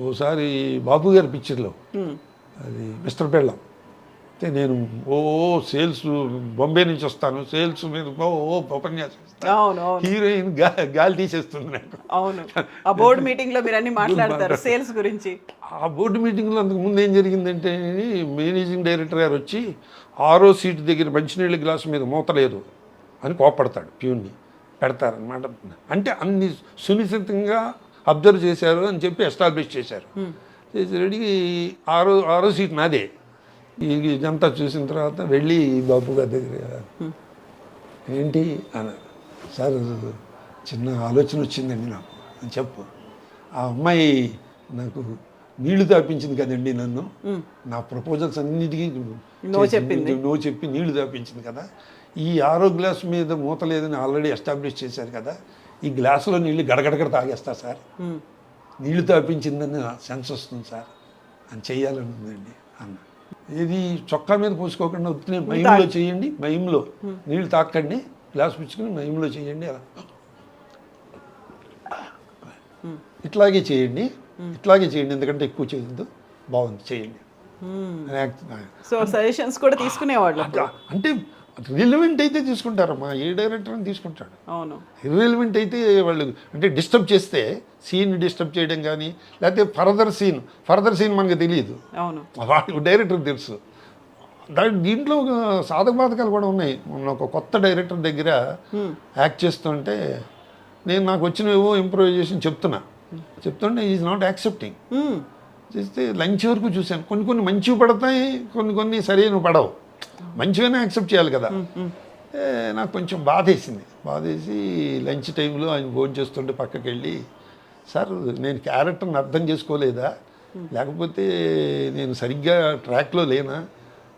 ఓసారి బాబు గారి పిక్చర్లో అది మిస్టర్ పెళ్ళం అయితే నేను సేల్స్ బొంబే నుంచి వస్తాను, సేల్స్ మీద ఉపన్యాసం హీరోయిన్ గాలి తీసేస్తుంది నాకు. అవును, ఆ బోర్డు మీటింగ్ లో మీరు అన్ని మాట్లాడతారు సేల్స్ గురించి. ఆ బోర్డు మీటింగ్లో అంతకు ముందు ఏం జరిగిందంటే మేనేజింగ్ డైరెక్టర్ గారు వచ్చి 6వ సీటు దగ్గర మంచినీళ్ళ గ్లాసు మీద మూతలేదు అని కోపడతాడు, ప్యూన్ని పెడతారనమాట. అంటే అన్ని సునిశ్చితంగా అబ్జర్వ్ చేశారు అని చెప్పి ఎస్టాబ్లిష్ చేశారు. చేసి రెడీ 6వ సీట్ నాదే. ఇదంతా చూసిన తర్వాత వెళ్ళి బాబు గారి దగ్గర ఏంటి అన్నారు. సార్ చిన్న ఆలోచన వచ్చిందండి నాకు అని చెప్పు. ఆ అమ్మాయి నాకు నీళ్లు తాపించింది కదండి, నన్ను నా ప్రపోజల్స్ అన్నిటికీ నో చెప్పి నీళ్లు తాపించింది కదా. ఈ 6వ గ్లాస్ మీద మూత లేదని ఆల్రెడీ ఎస్టాబ్లిష్ చేశారు కదా, ఈ గ్లాసులో నీళ్ళు గడగడగడ తాగేస్తా సార్, నీళ్లు తాపించిందని సెన్స్ వస్తుంది సార్, అని చెయ్యాలని ఉందండి అన్న. ఇది చొక్కా మీద పోసుకోకుండా ఉత్తినే మైంలో చేయండి, మైంలో నీళ్ళు తాకండి, గ్లాస్ పుచ్చుకొని మైంలో చేయండి, అలా ఇట్లాగే చేయండి, ఇట్లాగే చేయండి, ఎందుకంటే ఎక్కువ చేయొద్దు, బాగుంది చేయండి. సో సజెషన్స్ కూడా తీసుకునేవాళ్ళు. అంటే రిలవెంట్ అయితే తీసుకుంటారమ్మా, ఏ డైరెక్టర్ అని తీసుకుంటాడు. అవును, ఇర్రెలవెంట్ అయితే వాళ్ళు అంటే డిస్టర్బ్ చేస్తే సీన్ డిస్టర్బ్ చేయడం కానీ, లేకపోతే ఫర్దర్ సీన్ మనకు తెలియదు, అవును వాళ్ళు డైరెక్టర్ తెలుసు. దీంట్లో సాధక బాధకాలు కూడా ఉన్నాయి. మొన్న ఒక కొత్త డైరెక్టర్ దగ్గర యాక్ట్ చేస్తుంటే నాకు వచ్చినవేవో ఇంప్రూవైజేషన్ చెప్తుంటే ఈజ్ నాట్ యాక్సెప్టింగ్. చేస్తే లంచ్ వరకు చూశాను, కొన్ని మంచివి పడతాయి, కొన్ని సరైన పడవు. మంచిగానే యాక్సెప్ట్ చేయాలి కదా. నాకు కొంచెం బాధేసి లంచ్ టైంలో ఆయన ఫోన్ చేస్తుంటే పక్కకి వెళ్ళి, సార్ నేను క్యారెక్టర్ని అర్థం చేసుకోలేదా, లేకపోతే నేను సరిగ్గా ట్రాక్లో లేనా,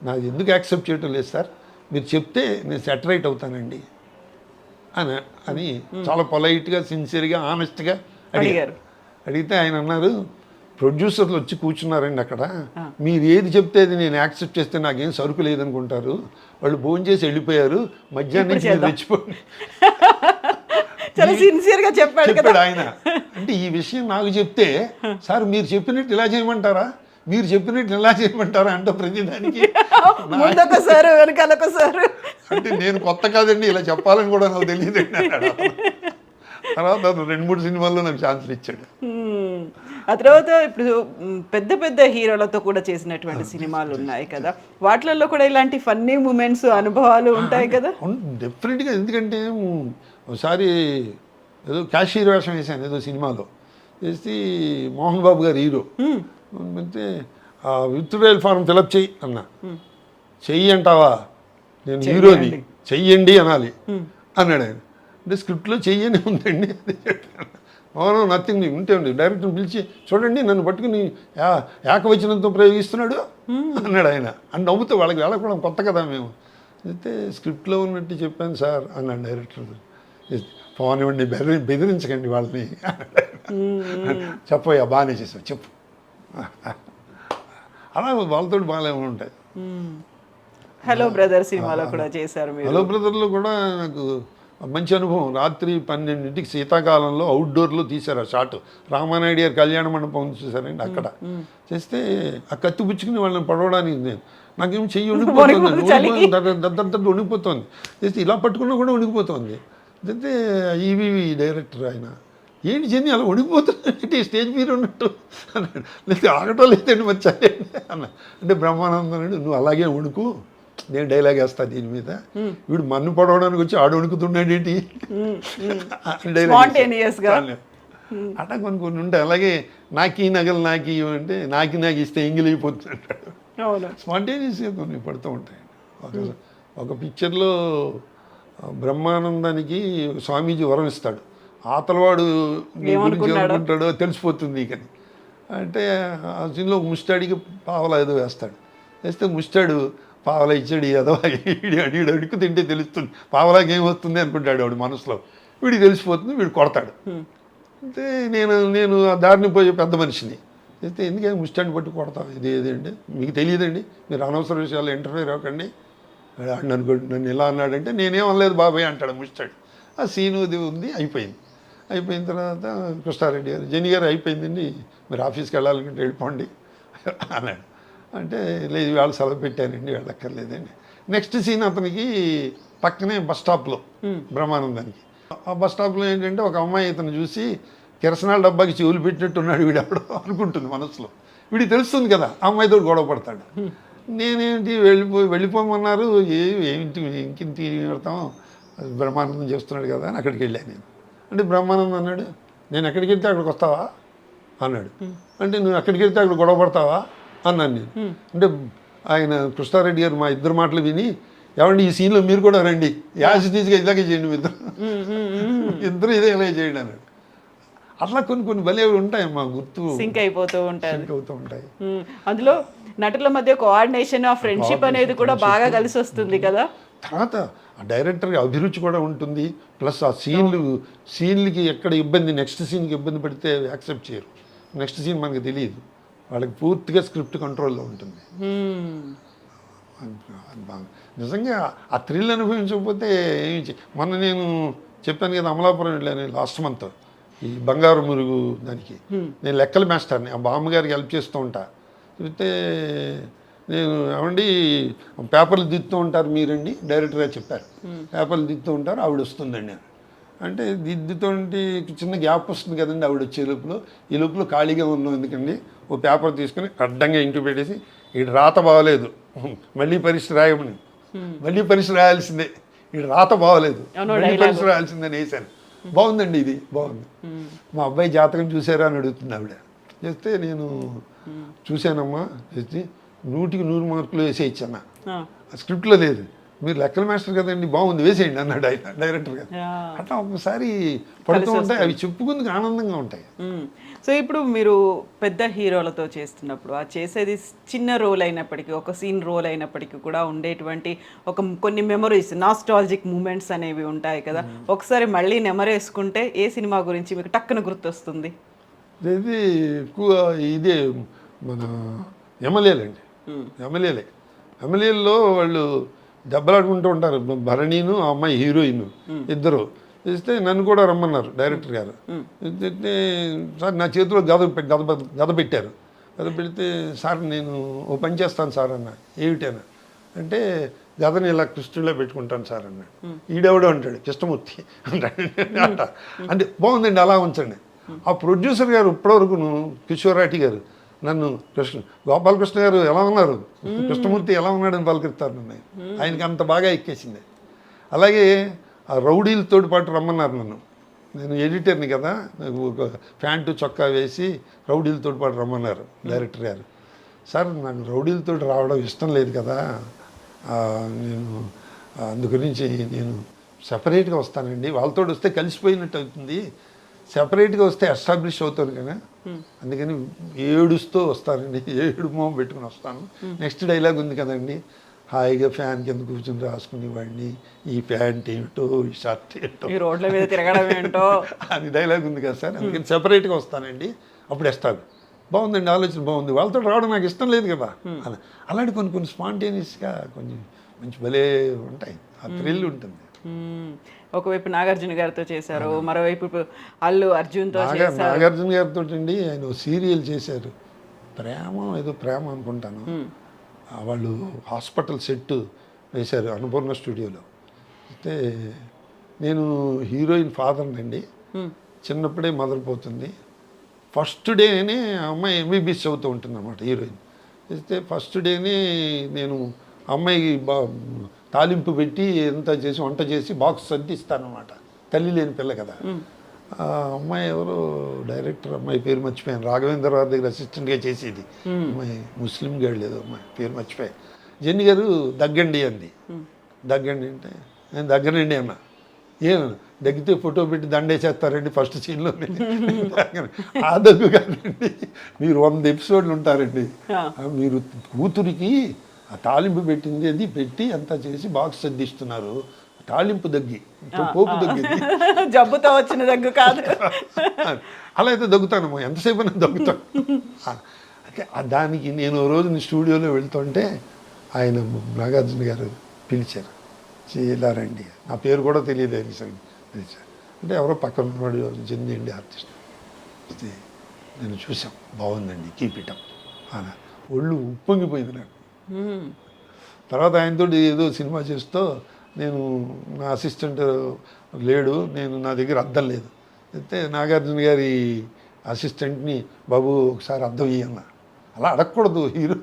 నాకు ఎందుకు యాక్సెప్ట్ చేయటం లేదు సార్, మీరు చెప్తే నేను సెటరైట్ అవుతానండి అని చాలా పొలైట్గా, సిన్సియర్గా, ఆనెస్ట్గా అడిగితే ఆయన అన్నారు, ప్రొడ్యూసర్లు వచ్చి కూర్చున్నారండి అక్కడ, మీరు ఏది చెప్తే అది నేను యాక్సెప్ట్ చేస్తే నాకేం సరుకు లేదనుకుంటారు, వాళ్ళు భోజనం చేసి వెళ్ళిపోయారు, మధ్యాహ్నం నుంచి రెచ్చిపోయి చెప్పాడు ఆయన. అంటే ఈ విషయం నాకు చెప్తే, సార్ మీరు చెప్పినట్టు ఇలా చేయమంటారా, మీరు చెప్పినట్టు ఇలా చేయమంటారా అంటే ప్రతిదానికి అంటే నేను కొత్త కాదండి, ఇలా చెప్పాలని కూడా నాకు తెలియదండి అన్నాడు. తర్వాత 2-3 సినిమాల్లో నాకు ఛాన్సులు ఇచ్చాడు. ఆ తర్వాత ఇప్పుడు పెద్ద హీరోలతో కూడా చేసినటువంటి సినిమాలు ఉన్నాయి కదా, వాటిలలో కూడా ఇలాంటి ఫన్నీ మూమెంట్స్, అనుభవాలు ఉంటాయి కదా. డెఫినెట్గా. ఎందుకంటే ఒకసారి ఏదో క్యాషియర్ వేషం వేసాను ఏదో సినిమాలో, చేసి మోహన్ బాబు గారు హీరో అంటే విత్డ్రాయల్ ఫారం ఫిలప్ చెయ్యి అన్నా. చెయ్యి అంటావా, నేను హీరోని, చెయ్యండి అనాలి అన్నాడు ఆయన. అంటే స్క్రిప్ట్లో చెయ్యని ఉందండి, అవును నథింగ్ ఉంటే ఉంది. డైరెక్టర్ని పిలిచి చూడండి నన్ను పట్టుకుని ఏకవచనంతో ప్రయోగిస్తున్నాడు అన్నాడు ఆయన. అని నవ్వుతూ వాళ్ళకి వెళ్ళకూడదు, కొత్త కదా మేము. అయితే స్క్రిప్ట్లో ఉన్నట్టు చెప్పాను సార్ అన్నాడు డైరెక్టర్. పోనివ్వండి, బెదిరించకండి వాళ్ళని చెప్పయ్యా, బాగానే చేసావు చెప్పు. అలా వాళ్ళతో బాగానే ఉంటాయి. హలో బ్రదర్ సినిమాలో కూడా చేశారు. హలో బ్రదర్లో కూడా నాకు మంచి అనుభవం. రాత్రి 12ంటికి శీతాకాలంలో అవుట్డోర్లో తీశారు ఆ షాట్. రామానాయుడు గారి కళ్యాణ మండపం చూసారండి, అక్కడ చేస్తే ఆ కత్తి పుచ్చుకుని వాళ్ళని పడవడానికి నాకేమో చెయ్యి వణికిపోతుంది, దద్ద వణికిపోతుంది. చేస్తే ఇలా పట్టుకున్నా కూడా వణికిపోతుంది. అయితే ఈవీవి డైరెక్టర్ ఆయన, ఏంటి చెన్ని అలా వణికిపోతుంది స్టేజ్ మీద ఉన్నట్టు అన్నాడు. లేకపోతే ఆగటం లేదండి వచ్చాయండి అన్న. అంటే బ్రహ్మానందం నువ్వు అలాగే వణుకు, నేను డైలాగ్ వేస్తా దీని మీద, వీడు మన్ను పడవడానికి వచ్చి ఆడు వణుకుతున్నాడు ఏంటి అట్లా కొన్ని ఉంటాయి. అలాగే నాకీ నగలు నాకీ అంటే నాకు ఇస్తే ఎంగిల్ అయిపోతుంటాడు. స్పాంటేనియస్గా కొన్ని పడుతూ ఉంటాయి. ఒక పిక్చర్లో బ్రహ్మానందానికి స్వామీజీ వరం ఇస్తాడు, ఆతలవాడు నీ గురించి ఏమనుకుంటాడో తెలిసిపోతుంది కానీ అంటే ఆ సీన్లో ముస్టాడికి పావలా ఏదో వేస్తే ముస్టాడు పావలా ఇచ్చాడు, ఏదో వీడు అడుగు తింటే తెలుస్తుంది, పావలాకి ఏమొస్తుంది అనుకుంటాడు వాడు మనసులో, వీడికి తెలిసిపోతుంది, వీడు కొడతాడు. అయితే నేను ఆ దారిని పోయే పెద్ద మనిషిని అయితే ఎందుకంటే ముస్టాడిని పట్టు కొడతాం, ఏదండి మీకు తెలియదండి, మీరు అనవసర విషయాలు ఇంటర్ఫేర్ అవ్వకండి, నన్ను ఇలా అన్నాడంటే నేనేమనలేదు బాబాయ్ అంటాడు ముస్టాడు. ఆ సీను ఉంది అయిపోయింది. అయిపోయిన తర్వాత కృష్ణారెడ్డి గారు, జెని గారు అయిపోయిందండి, మీరు ఆఫీస్కి వెళ్ళాలనుకుంటే వెళ్ళిపోండి అన్నాడు. అంటే లేదు వాళ్ళు సెలవు పెట్టానండి, వెళ్ళక్కర్లేదండి. నెక్స్ట్ సీన్ అతనికి పక్కనే బస్ స్టాప్లో బ్రహ్మానందానికి. ఆ బస్ స్టాప్లో ఏంటంటే ఒక అమ్మాయి ఇతను చూసి కిరసనాల డబ్బాకి చెవులు పెట్టినట్టున్నాడు వీడు ఎవడో అనుకుంటుంది మనసులో. వీడికి తెలుస్తుంది కదా, ఆ అమ్మాయితో గొడవ పడతాడు. నేనేంటి వెళ్ళిపోమన్నారు, ఏంటి ఇంకింటి పెడతాం, బ్రహ్మానందం చేస్తున్నాడు కదా అని అక్కడికి వెళ్ళాను నేను. అంటే బ్రహ్మానందం అన్నాడు, నేను ఎక్కడికి వెళ్తే అక్కడికి వస్తావా అన్నాడు. అంటే నువ్వు ఎక్కడికి వెళ్తే అక్కడ గొడవ పడతావా అన్నాను నేను. అంటే ఆయన కృష్ణారెడ్డి గారు మా ఇద్దరు మాటలు విని, ఏమండి ఈ సీన్లో మీరు కూడా రండి, యాసిటీస్గా ఇలాగే చేయండి, ఇద్దరు ఇదే ఇలా చేయండి అన్నాడు. అట్లా కొన్ని భలే ఉంటాయి మా గుర్తు సింక్ అయిపోతూ ఉంటాయి. అందులో నటుల మధ్య కోఆర్డినేషన్, ఆ ఫ్రెండ్షిప్ అనేది కూడా బాగా కలిసి వస్తుంది కదా. తర్వాత ఆ డైరెక్టర్కి అభిరుచి కూడా ఉంటుంది. ప్లస్ ఆ సీన్లకి ఎక్కడ ఇబ్బంది, నెక్స్ట్ సీన్కి ఇబ్బంది పడితే యాక్సెప్ట్ చేయరు. నెక్స్ట్ సీన్ మనకు తెలియదు, వాళ్ళకి పూర్తిగా స్క్రిప్ట్ కంట్రోల్లో ఉంటుంది. నిజంగా ఆ థ్రిల్ అనుభవించకపోతే ఏమి మొన్న నేను చెప్పాను కదా, అమలాపురం వెళ్ళాను లాస్ట్ మంత్, ఈ బంగారు మురుగు దానికి. నేను లెక్కల మాస్టర్ని, ఆ బామ్మగారికి హెల్ప్ చేస్తూ ఉంటా. చెప్తే నేను ఏమండి పేపర్లు దిద్దుతూ ఉంటారు మీరండి, డైరెక్టర్ గారు చెప్పారు, పేపర్లు దిద్దుతూ ఉంటారు, ఆవిడ వస్తుందండి అని. అంటే దిద్దుతుంటే చిన్న గ్యాప్ వస్తుంది కదండి ఆవిడ వచ్చే లోపల. ఈ లోపల ఖాళీగా ఉన్నాం ఎందుకండి, ఓ పేపర్ తీసుకుని అడ్డంగా ఇంటికి పెట్టేసి, ఈడు రాత బాగలేదు మళ్ళీ పరీక్ష రాయమని, మళ్ళీ పరీక్ష రాయాల్సిందే, ఈడు రాత బాగలేదు మళ్ళీ పరీక్ష రాయాల్సిందని వేసాను. బాగుందండి, ఇది బాగుంది. మా అబ్బాయి జాతకం చూసారా అని అడుగుతుంది ఆవిడ. చేస్తే నేను చూశానమ్మా, చేస్తే 100కి 100 మార్కులు వేసేయచ్చన్న, స్క్రిప్ట్లో లేదు, మీరు లెక్కల మాస్టర్ కదండి, బాగుంది వేసేయండి అన్నాడు ఆయన డైరెక్టర్ గారు. అట్లా ఒకసారి పడుతూ ఉంటాయి, అవి చెప్పుకుందుకు ఆనందంగా ఉంటాయి. సో ఇప్పుడు మీరు పెద్ద హీరోలతో చేస్తున్నప్పుడు ఆ చేసేది చిన్న రోల్ అయినప్పటికీ, ఒక సీన్ రోల్ అయినప్పటికీ కూడా ఉండేటువంటి కొన్ని మెమరీస్, నాస్టాలజిక్ మూమెంట్స్ అనేవి ఉంటాయి కదా. ఒకసారి మళ్ళీ నెమరేసుకుంటే ఏ సినిమా గురించి మీకు టక్కున గుర్తొస్తుంది? ఇది ఎక్కువ ఇదే మన ఎమ్మెల్యేలండి. ఎమ్మెల్యేల్లో వాళ్ళు దెబ్బలాడుకుంటూ ఉంటారు, భరణీను ఆ అమ్మాయి హీరోయిన్ ఇద్దరు. ఇస్తే నన్ను కూడా రమ్మన్నారు డైరెక్టర్ గారు. అయితే సార్ నా చేతిలో గద పెట్టారు. గద పెడితే సార్ నేను ఓ పని చేస్తాను సార్ అన్న. ఏమిటన్నా అంటే గదని ఇలా కృష్ణుడిలో పెట్టుకుంటాను సార్ అన్నాడు. ఈడెవడో అంటాడు, కృష్ణమూర్తి అంటాడు. అంటే బాగుందండి అలా ఉంచండి. ఆ ప్రొడ్యూసర్ గారు ఇప్పటివరకును కిషోరాటి గారు నన్ను గోపాలకృష్ణ గారు ఎలా ఉన్నారు, కృష్ణమూర్తి ఎలా ఉన్నాడని పలకరిస్తారు నన్ను. ఆయనకి అంత బాగా ఎక్కేసింది. అలాగే ఆ రౌడీలతో పాటు రమ్మన్నారు నన్ను. నేను ఎడిటర్ని కదా, నాకు ఒక ప్యాంటు చొక్కా వేసి రౌడీలతో పాటు రమ్మన్నారు డైరెక్టర్ గారు. సార్ నాకు రౌడీలతో రావడం ఇష్టం లేదు కదా, నేను అందుగురించి నేను సపరేట్గా వస్తానండి, వాళ్ళతో వస్తే కలిసిపోయినట్టు అవుతుంది, సెపరేట్గా వస్తే ఎస్టాబ్లిష్ అవుతాను కదా, అందుకని ఏడుస్తూ వస్తానండి, ఏడు మొహం పెట్టుకుని వస్తాను. నెక్స్ట్ డైలాగ్ ఉంది కదండి, హాయిగా ఫ్యాన్ కింద కూర్చొని రాసుకునేవాడిని, ఈ ప్యాంట్ ఏమిటో ఈ షర్ట్ ఏంటో ఈ రోడ్ల మీద తిరగడం ఏంటో అది డైలాగ్ ఉంది కదా సార్, అందుకని సెపరేట్గా వస్తానండి, అప్పుడు ఎస్టాబ్లిష్. బాగుందండి, ఆలోచన బాగుంది, వాళ్ళతో రావడం నాకు ఇష్టం లేదు కదా అని. అలాంటి కొన్ని స్పాంటేనియస్గా కొంచెం మంచి భలే ఉంటాయి, ఆ థ్రిల్ ఉంటుంది. ఒకవైపు నాగార్జున గారితో చేశారు, మరోవైపు అల్లు అర్జున్తో చేశారు. నాగార్జున గారితో అండి ఆయన సీరియల్ చేశారు, ఏదో ప్రేమ అనుకుంటాను. వాళ్ళు హాస్పిటల్ సెట్ వేశారు అన్నపూర్ణ స్టూడియోలో. అయితే నేను హీరోయిన్ ఫాదర్నండి, చిన్నప్పుడే మదర్ పోతుంది. ఫస్ట్ డేనే అమ్మాయి ఎంబీబీఎస్ చదువుతూ ఉంటుంది అన్నమాట హీరోయిన్. అయితే ఫస్ట్ డేనే నేను అమ్మాయికి తాలింపు పెట్టి ఎంత చేసి వంట చేసి బాక్స్ సర్ది ఇస్తానమాట, తల్లి లేని పిల్ల కదా. ఆ అమ్మాయి ఎవరో డైరెక్టర్ అమ్మాయి పేరు మర్చిపోయాను, రాఘవేంద్ర గారి దగ్గర అసిస్టెంట్గా చేసేది అమ్మాయి, ముస్లిం గర్ల్ ఏదో అమ్మాయి పేరు మర్చిపోయాను. జెన్ని గారు దగ్గండి అంది. దగ్గండి అంటే నేను దగ్గరండి అన్నా. ఏమన్నా దగ్గితే ఫోటో పెట్టి దండేసేస్తారండి ఫస్ట్ సీన్లోనే. ఆ దగ్గు కాదండి, మీరు 100 ఎపిసోడ్లు ఉంటారండి, మీరు కూతురికి ఆ తాలింపు పెట్టింది అది పెట్టి అంతా చేసి బాక్స్ సర్దిస్తున్నారు, తాలింపు దగ్గి, పోపు దగ్గి, జబ్బుతో వచ్చిన దగ్గు కాదు. అలా అయితే దగ్గుతానమ్మా, ఎంతసేపు అయినా దగ్గుతాను. అయితే దానికి నేను రోజు స్టూడియోలో వెళ్తుంటే ఆయన నాగార్జున గారు పిలిచారు, ఇలా రండి, నా పేరు కూడా తెలియదు ఆయన పిలిచారు. అంటే ఎవరో పక్కన ఉన్నవాడు చెంది ఆర్టిస్ట్ వస్తే నేను చూసాం, బాగుందండి, కీప్ ఇట్ అప్ అని ఒళ్ళు ఉప్పొంగిపోయింది నాకు. తర్వాత ఆయనతో ఏదో సినిమా చేస్తూ నేను నా అసిస్టెంట్ లేడు, నా దగ్గర అద్దం లేదు, అయితే నాగార్జున గారి అసిస్టెంట్ని బాబు ఒకసారి అద్దం ఇయ్యన్న. అలా అడగకూడదు హీరో,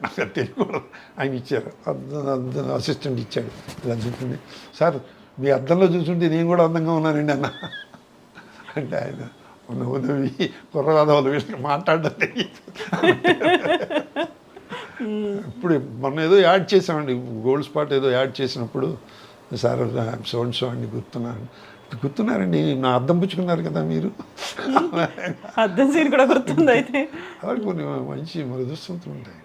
నాకు అది తెలియకూడదు. ఆయన ఇచ్చారు, అద్దం అసిస్టెంట్ ఇచ్చాడు. ఇలా చెప్పింది, సార్ మీ అద్దంలో చూసుంటే నేను కూడా అందంగా ఉన్నానండి అన్న. అంటే ఆయన నవ్వి కుర్రవాదవాళ్ళు వీళ్ళకి మాట్లాడడం తెలియదు. ఇప్పుడు మొన్న ఏదో యాడ్ చేసామండి, గోల్డ్ స్పాట్ ఏదో యాడ్ చేసినప్పుడు సార్ సోన్ సో అండి గుర్తున్నారండి, నా అద్దం పుచ్చుకున్నారు కదా మీరు. అద్దం సీన్ కూడా గుర్తుంది అయితే. అలా కొన్ని మంచి మృదుస్మృతులు ఉంటాయి.